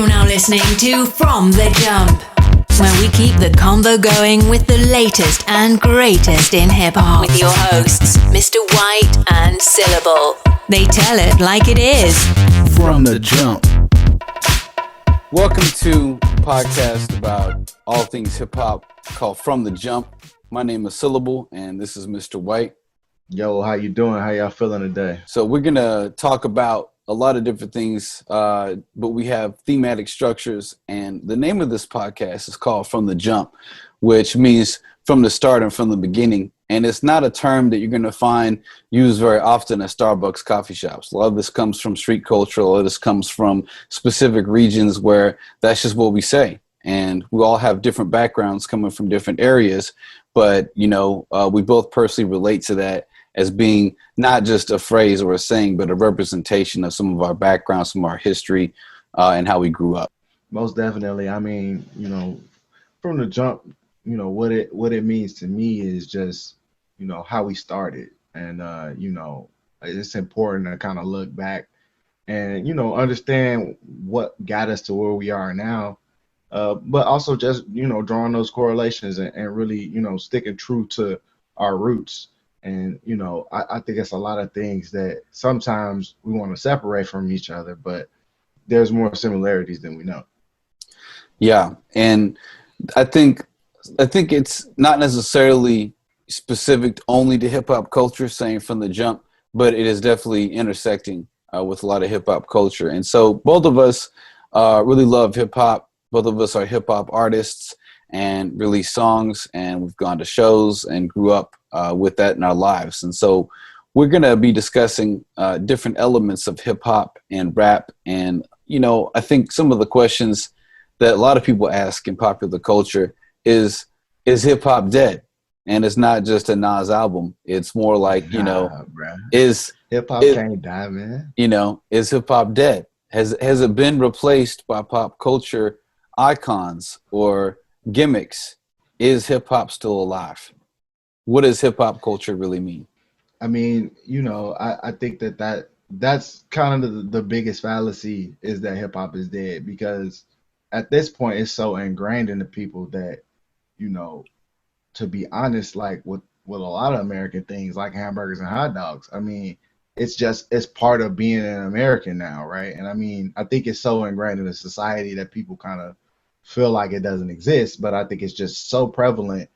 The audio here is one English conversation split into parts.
You're now listening to From the Jump, where we keep the convo going with the latest and greatest in hip-hop. With your hosts, Mr. White and Syllable. They tell it like it is. From the Jump. Welcome to a podcast about all things hip-hop called From the Jump. My name is Syllable, and this is Mr. White. Yo, how you doing? How y'all feeling today? So we're going to talk about a lot of different things, but we have thematic structures, and the name of this podcast is called From the Jump, which means from the start and from the beginning. And it's not a term that you're going to find used very often at Starbucks coffee shops. A lot of this comes from street culture. A lot of this comes from specific regions where that's just what we say. And we all have different backgrounds coming from different areas, but, we both personally relate to that as being not just a phrase or a saying, but a representation of some of our background, some of our history, and how we grew up. Most definitely. I mean, from the jump, what it means to me is just, how we started. And, it's important to kind of look back and, understand what got us to where we are now. But also just, drawing those correlations and really, sticking true to our roots. And, I think it's a lot of things that sometimes we want to separate from each other, but there's more similarities than we know. Yeah. And I think it's not necessarily specific only to hip hop culture, saying from the jump, but it is definitely intersecting with a lot of hip hop culture. And so both of us really love hip hop. Both of us are hip hop artists and release songs, and we've gone to shows and grew up with that in our lives. And so we're going to be discussing different elements of hip hop and rap. And, I think some of the questions that a lot of people ask in popular culture is hip hop dead? And it's not just a Nas album. It's more like, is hip hop can't die, man. Is hip hop dead? Has it been replaced by pop culture icons or gimmicks? Is hip hop still alive? What does hip hop culture really mean? I mean, I think that's kind of the biggest fallacy, is that hip hop is dead, because at this point it's so ingrained into people that, to be honest, like with a lot of American things like hamburgers and hot dogs, I mean, it's part of being an American now, right? And I mean, I think it's so ingrained in the society that people kind of feel like it doesn't exist, but I think it's just so prevalent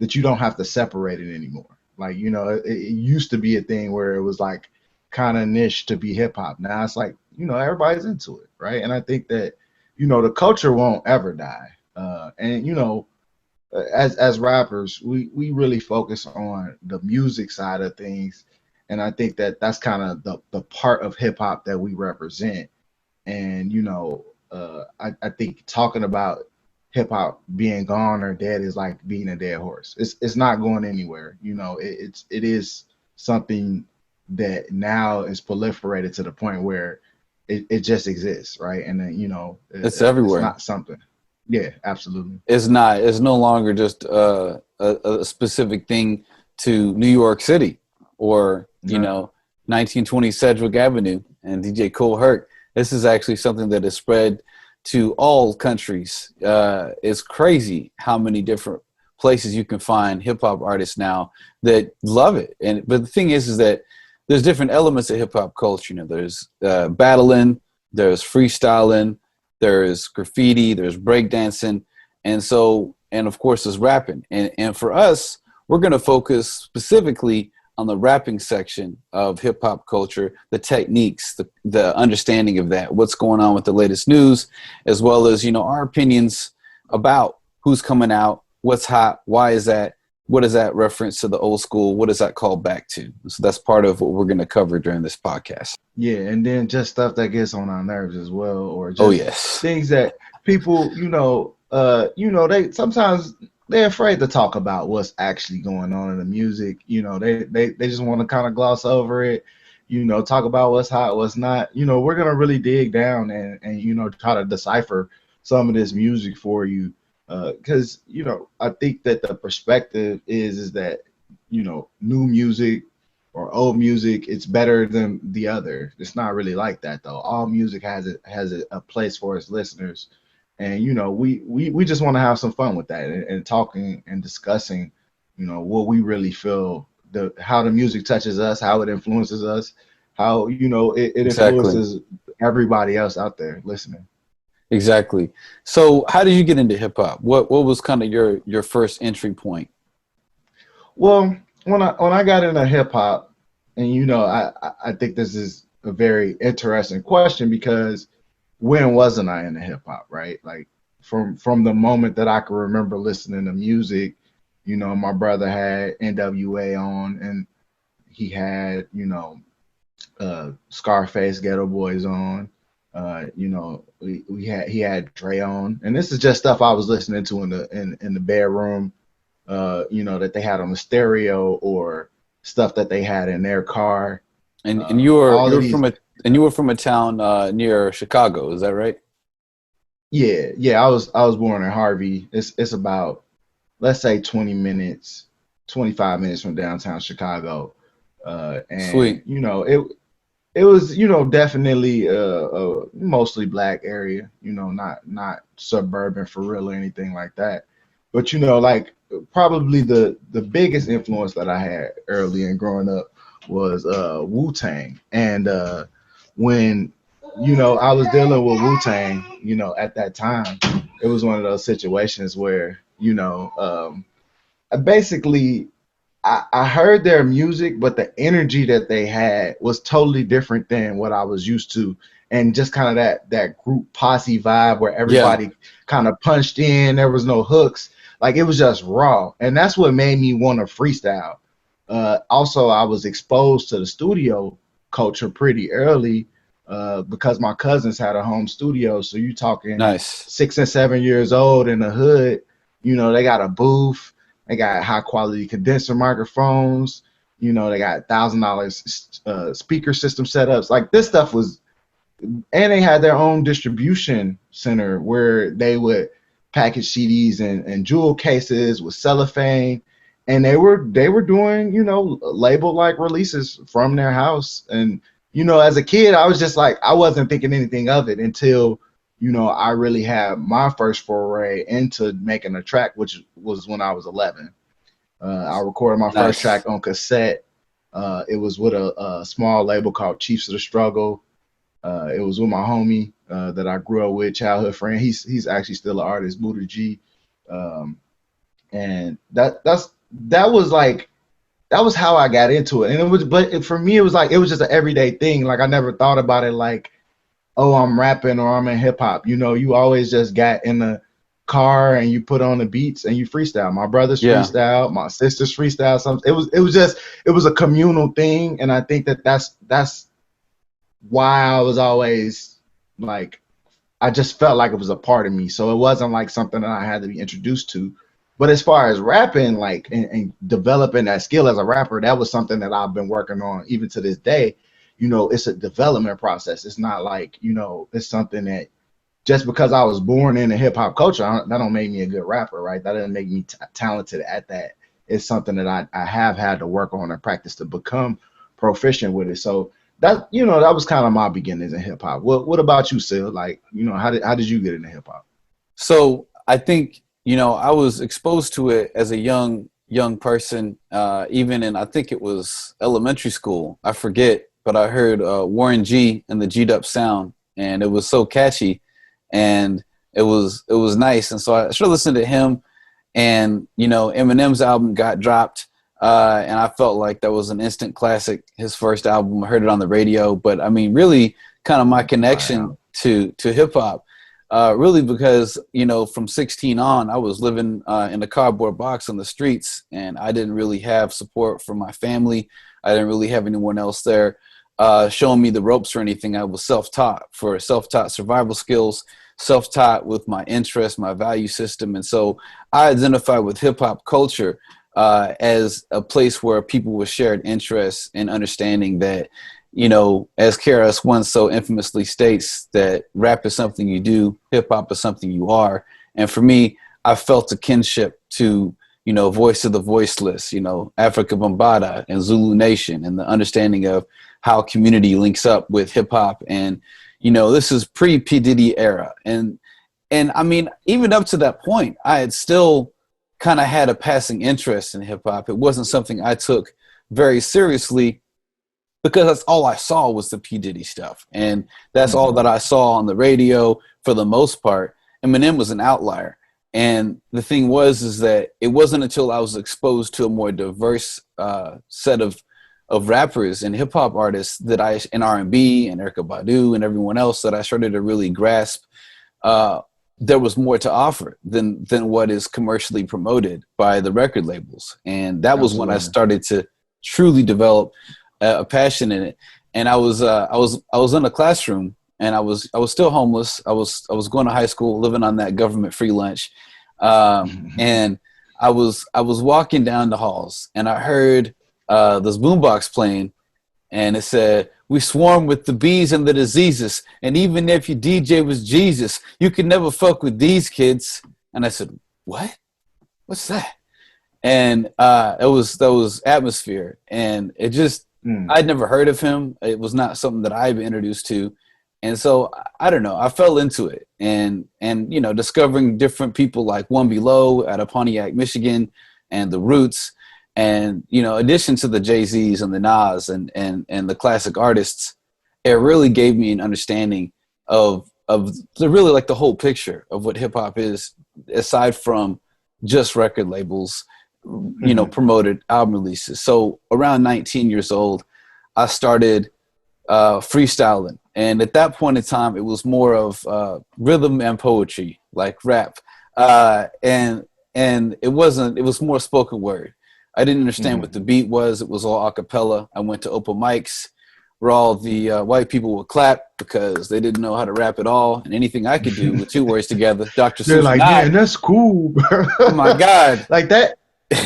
that you don't have to separate it anymore. Like, it used to be a thing where it was like kind of niche to be hip hop. Now it's like, everybody's into it, right? And I think that, the culture won't ever die. And, as rappers, we really focus on the music side of things. And I think that that's kind of the part of hip hop that we represent. And, I think talking about hip hop being gone or dead is like being a dead horse. It's not going anywhere. It is something that now is proliferated to the point where it just exists, right? And then it's everywhere. It's not something. Yeah, absolutely. It's not. It's no longer just a specific thing to New York City or 1920 Sedgwick Avenue and DJ Kool Herc. This is actually something that is spread to all countries. It's crazy how many different places you can find hip hop artists now that love it. But the thing is that there's different elements of hip hop culture. There's battling, there's freestyling, there's graffiti, there's breakdancing, and of course there's rapping. And for us, we're going to focus specifically on the rapping section of hip hop culture, the techniques, the understanding of that, what's going on with the latest news, as well as, our opinions about who's coming out, what's hot, why is that, what is that reference to the old school, what does that call back to? So that's part of what we're going to cover during this podcast. Yeah, and then just stuff that gets on our nerves as well, or just things that people, they sometimes they're afraid to talk about what's actually going on in the music. They just want to kind of gloss over it, talk about what's hot, what's not. We're going to really dig down and try to decipher some of this music for you. Because, I think that the perspective is that, new music or old music, it's better than the other. It's not really like that though. All music has a place for its listeners, and we just want to have some fun with that, and talking and discussing, what we really feel, the how the music touches us, how it influences us, how it Exactly. influences everybody else out there listening. Exactly. So how did you get into hip hop? What was kind of your first entry point? Well, when I got into hip hop, and I think this is a very interesting question because when wasn't I into hip hop, right? Like from the moment that I can remember listening to music, my brother had NWA on, and he had Scarface, Ghetto Boys on. He had Dre on, and this is just stuff I was listening to in the bedroom, that they had on the stereo, or stuff that they had in their car. And you were All you of were these, from a town near Chicago, is that right? yeah. I was born in Harvey. It's about, let's say, 20 minutes, 25 minutes from downtown Chicago, and Sweet. it was definitely a mostly black area, not suburban for real or anything like that. But like, probably the biggest influence that I had early in growing up was Wu-Tang. And when I was dealing with Wu-Tang, at that time, it was one of those situations where basically I heard their music, but the energy that they had was totally different than what I was used to. And just kind of that group posse vibe where Yeah. everybody kind of punched in, there was no hooks. Like, it was just raw. And that's what made me want to freestyle. Also, I was exposed to the studio culture pretty early, because my cousins had a home studio. So you talking Nice. 6 and 7 years old in the hood, they got a booth, they got high quality condenser microphones. They got $1,000 speaker system setups. Like, this stuff was, and they had their own distribution center where they would package CDs and jewel cases with cellophane, and they were doing label like releases from their house. And as a kid, I was just like, I wasn't thinking anything of it until I really had my first foray into making a track, which was when I was 11. I recorded my first Nice. track on cassette. It was with a small label called Chiefs of the Struggle. It was with my homie that I grew up with, childhood friend. He's actually still an artist, Buddha G. Um, and that was how I got into it. And for me, it was like, it was just an everyday thing. Like, I never thought about it like, oh, I'm rapping or I'm in hip hop. You always just got in the car and you put on the beats and you freestyle. My brothers Yeah. freestyle, my sisters freestyle. It was a communal thing, and I think that's why I was always like, I just felt like it was a part of me. So it wasn't like something that I had to be introduced to. But as far as rapping, like, and developing that skill as a rapper, that was something that I've been working on even to this day. It's a development process. It's not like, it's something that, just because I was born in a hip hop culture, that don't make me a good rapper, right? That doesn't make me talented at that. It's something that I have had to work on and practice to become proficient with it. So that was kind of my beginnings in hip hop. What about you, Sil? Like, how did you get into hip hop? So I think, I was exposed to it as a young person, even in, I think it was elementary school. I forget, but I heard Warren G and the G'd Up Sound, and it was so catchy, and it was nice. And so I should listen to him, and Eminem's album got dropped, and I felt like that was an instant classic. His first album, I heard it on the radio, but I mean, really, kind of my connection Wow. to hip hop. Really, because from 16 on, I was living in a cardboard box on the streets, and I didn't really have support from my family. I didn't really have anyone else there showing me the ropes or anything. I was self-taught survival skills, self-taught with my interests, my value system, and so I identify with hip hop culture as a place where people with shared interests and understanding that, as KRS One so infamously states, that rap is something you do, hip hop is something you are. And for me, I felt a kinship to Voice of the Voiceless, Africa Bambaataa and Zulu Nation, and the understanding of how community links up with hip hop. And, this is pre P. Diddy era. And I mean, even up to that point, I had still kind of had a passing interest in hip hop. It wasn't something I took very seriously because that's all I saw was the P. Diddy stuff. And that's all that I saw on the radio for the most part. Eminem was an outlier. And the thing is that it wasn't until I was exposed to a more diverse set of rappers and hip hop artists and R&B and Erykah Badu and everyone else that I started to really grasp there was more to offer than what is commercially promoted by the record labels. And that was when I started to truly develop a passion in it. And I was in a classroom, and I was still homeless. I was going to high school, living on that government free lunch. And I was walking down the halls, and I heard this boombox playing, and it said, "We swarm with the bees and the diseases, and even if your DJ was Jesus, you could never fuck with these kids." And I said, "What? What's that?" And that was Atmosphere, and it just I'd never heard of him. It was not something that I'd been introduced to. And so, I don't know, I fell into it and discovering different people like One Below out of Pontiac, Michigan, and The Roots, and, addition to the Jay-Z's and the Nas and the classic artists, it really gave me an understanding of really like the whole picture of what hip hop is, aside from just record labels, promoted album releases. So around 19 years old, I started freestyling. And at that point in time, it was more of rhythm and poetry, like rap. And it was more spoken word. I didn't understand what the beat was. It was all a cappella. I went to open mics where all the white people would clap because they didn't know how to rap at all. And anything I could do with two words together, Dr. They're Seuss. like, man, that's cool, bro. Oh my God. Like that.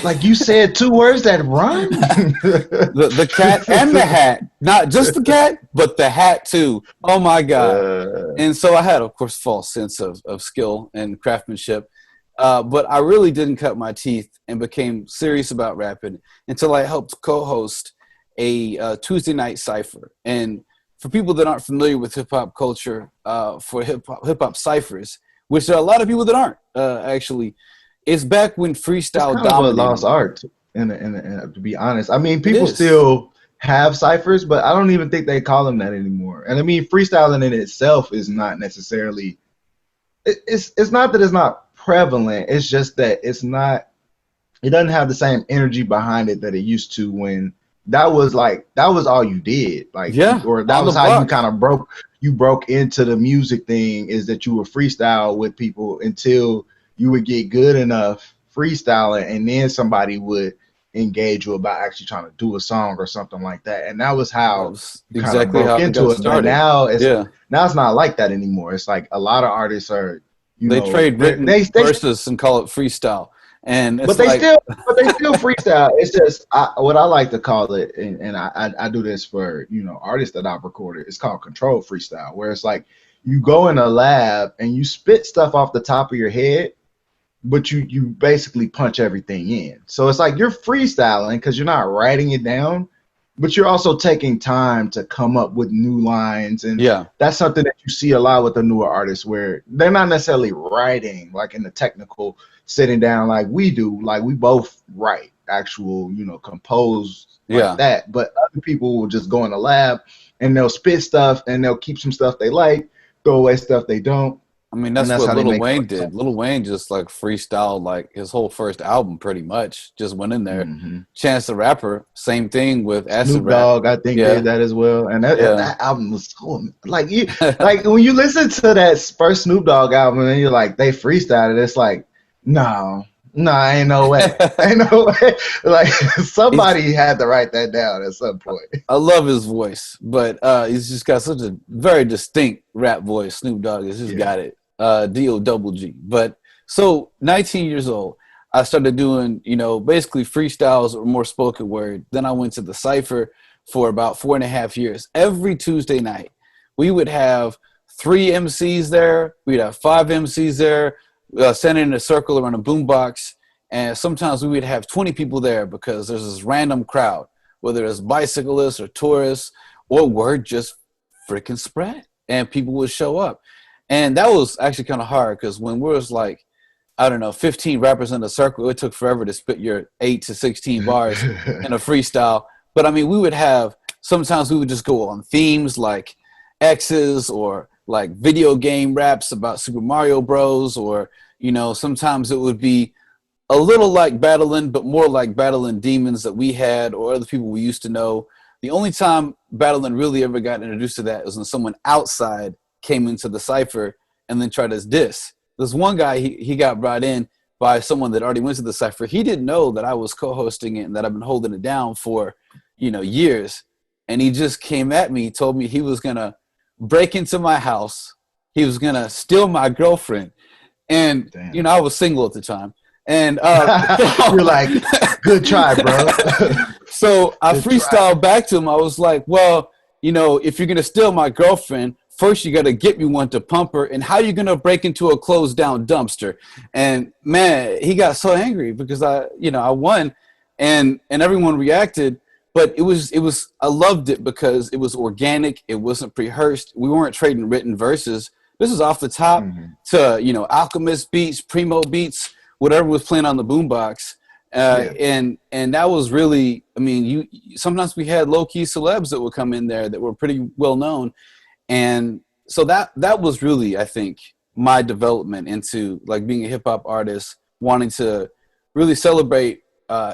Like you said 2 words that rhyme. the cat and the hat, not just the cat, but the hat too. Oh my God. And so I had, of course, false sense of skill and craftsmanship. But I really didn't cut my teeth and became serious about rapping until I helped co-host a Tuesday night cypher. And for people that aren't familiar with hip hop culture, for hip hop ciphers, which there are a lot of people that aren't actually. It's back when freestyle dominated. It's kind of a lost art, and to be honest. I mean, people still have ciphers, but I don't even think they call them that anymore. And I mean, freestyling in itself is not necessarily. It's not that it's not prevalent. It's just that it's not. It doesn't have the same energy behind it that it used to when that was all you did. Like, yeah, or that was how you kind of broke into the music thing, is that you would freestyle with people until you would get good enough freestyling, and then somebody would engage you about actually trying to do a song or something like that. And that was how you kind of broke into it. But now it's not like that anymore. It's like a lot of artists are, they trade written verses and call it freestyle. And it's they still freestyle. It's just what I like to call it, and I do this for artists that I've recorded. It's called controlled freestyle, where it's like you go in a lab and you spit stuff off the top of your head, but you basically punch everything in. So it's like you're freestyling because you're not writing it down, but you're also taking time to come up with new lines. And that's something that you see a lot with the newer artists, where they're not necessarily writing like in the technical sitting down like we do. Like we both write actual, compose like that. But other people will just go in the lab and they'll spit stuff and they'll keep some stuff they like, throw away stuff they don't. I mean, that's what Lil Wayne did. Lil Wayne just like freestyled like his whole first album pretty much. Just went in there. Chance the Rapper, same thing with Acid Snoop Dogg, I think did that as well. And that album was so like like when you listen to that first Snoop Dogg album and you're like they freestyled it, it's like no, ain't no way. Ain't no way. Like somebody had to write that down at some point. I love his voice, but he's just got such a very distinct rap voice. Snoop Dogg has just got it. D-O-double-G. But so 19 years old, I started doing, basically freestyles or more spoken word. Then I went to the cypher for about 4.5 years. Every Tuesday night, we would have 3 MCs there. We'd have 5 MCs there, standing in a circle around a boombox. And sometimes we would have 20 people there because there's this random crowd, whether it's bicyclists or tourists, or word just freaking spread and people would show up. And that was actually kind of hard because when we was like, I don't know, 15 rappers in a circle, it took forever to spit your 8 to 16 bars in a freestyle. But I mean, sometimes we would just go on themes like X's or like video game raps about Super Mario Bros. Or, sometimes it would be a little like battling, but more like battling demons that we had or other people we used to know. The only time battling really ever got introduced to that was when someone outside came into the cypher and then tried to diss. There's one guy, he got brought in by someone that already went to the cypher. He didn't know that I was co-hosting it and that I've been holding it down for, years. And he just came at me, told me he was going to break into my house. He was going to steal my girlfriend. And, Damn. I was single at the time. And you're like, good try, bro. So I freestyled back to him. I was like, well, if you're going to steal my girlfriend, first you got to get me one to pump her. And how you going to break into a closed down dumpster? And man, he got so angry because I won and everyone reacted. But it was, I loved it because it was organic. It wasn't rehearsed. We weren't trading written verses. This was off the top to, Alchemist beats, Primo beats, whatever was playing on the boombox. And that was really, sometimes we had low key celebs that would come in there that were pretty well known. And so that was really, I think, my development into like being a hip hop artist, wanting to really celebrate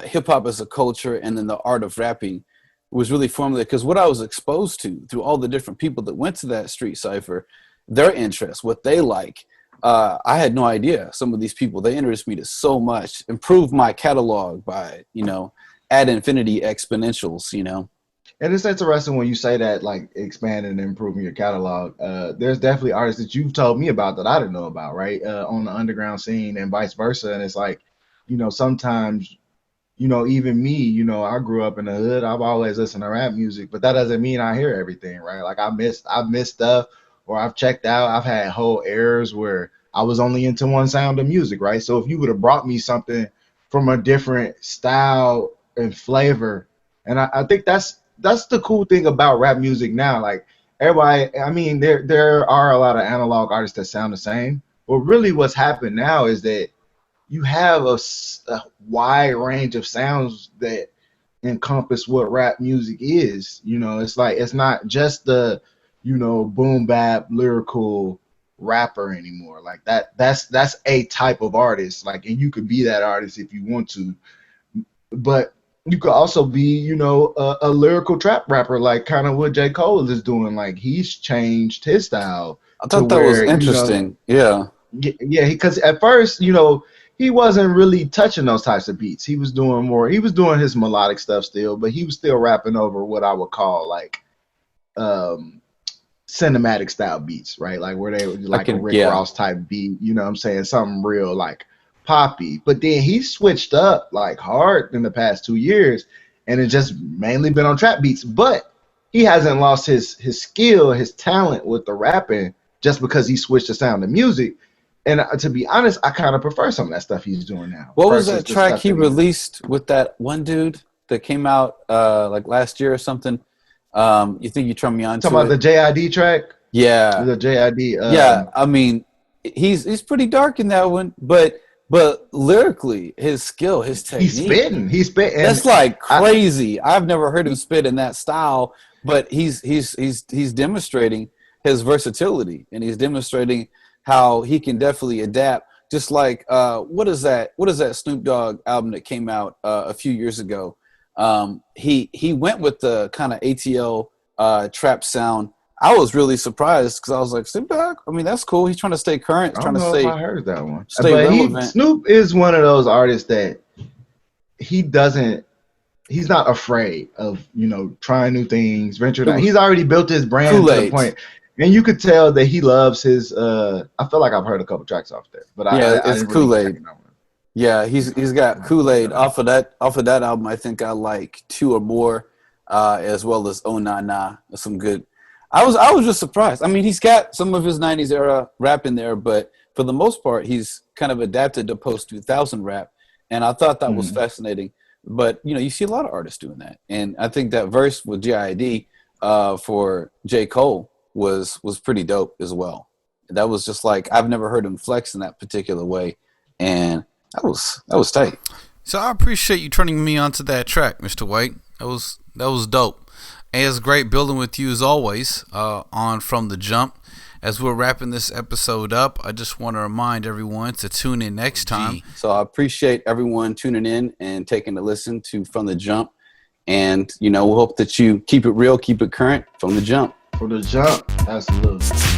hip hop as a culture and then the art of rapping was really formulated because what I was exposed to through all the different people that went to that street cipher, their interests, what they like. I had no idea. Some of these people, they introduced me to so much, improved my catalog by, ad infinity exponentials, And it's interesting when you say that, like expanding and improving your catalog. There's definitely artists that you've told me about that I didn't know about, right? On the underground scene and vice versa. And it's like, sometimes, even me, I grew up in the hood. I've always listened to rap music, but that doesn't mean I hear everything, right? Like I've missed stuff or I've checked out. I've had whole eras where I was only into one sound of music, right? So if you would have brought me something from a different style and flavor, and I think that's the cool thing about rap music now. Like everybody, there are a lot of analog artists that sound the same, but really what's happened now is that you have a wide range of sounds that encompass what rap music is. It's like it's not just the boom bap lyrical rapper anymore. Like that's a type of artist. Like, and you could be that artist if you want to, but you could also be, a lyrical trap rapper, like kind of what J. Cole is doing. Like he's changed his style. I thought that was interesting. Yeah, because at first, he wasn't really touching those types of beats. He was doing his melodic stuff still, but he was still rapping over what I would call like cinematic style beats, right? Like where they like a Rick Ross type beat, what I'm saying? Something real like poppy. But then he switched up like hard in the past 2 years and it's just mainly been on trap beats. But he hasn't lost his skill, his talent with the rapping just because he switched the sound of music. And to be honest, I kind of prefer some of that stuff he's doing now. What was that track he released with that one dude that came out like last year or something? You think you turned me on to talking about the JID track? Yeah. The JID. Yeah, he's pretty dark in that one, but lyrically, his skill, his technique. He's spitting. That's like crazy. I've never heard him spit in that style, but he's demonstrating his versatility and he's demonstrating how he can definitely adapt. Just like what is that Snoop Dogg album that came out a few years ago? He went with the kind of ATL trap sound. I was really surprised because I was like, Snoop Dogg? That's cool. He's trying to stay current. I don't know if I heard that one. Stay relevant. Snoop is one of those artists that he's not afraid of, trying new things, venturing out. He's already built his brand to the point. And you could tell that he loves his I feel like I've heard a couple tracks off there. But it's Kool-Aid. Yeah, he's got Kool-Aid off of that album. I think I like 2 or more, as well as Oh Nah Nah. Some good. I was just surprised. He's got some of his 90s era rap in there, but for the most part, he's kind of adapted to post 2000 rap. And I thought that was fascinating. But, you know, you see a lot of artists doing that. And I think that verse with JID for J. Cole was pretty dope as well. That was just like, I've never heard him flex in that particular way. And that was tight. So I appreciate you turning me onto that track, Mr. White. That was dope. And it's great building with you as always on From the Jump. As we're wrapping this episode up, I just want to remind everyone to tune in next time. So I appreciate everyone tuning in and taking a listen to From the Jump. And, you know, we hope that you keep it real, keep it current from the jump. From the jump, absolutely.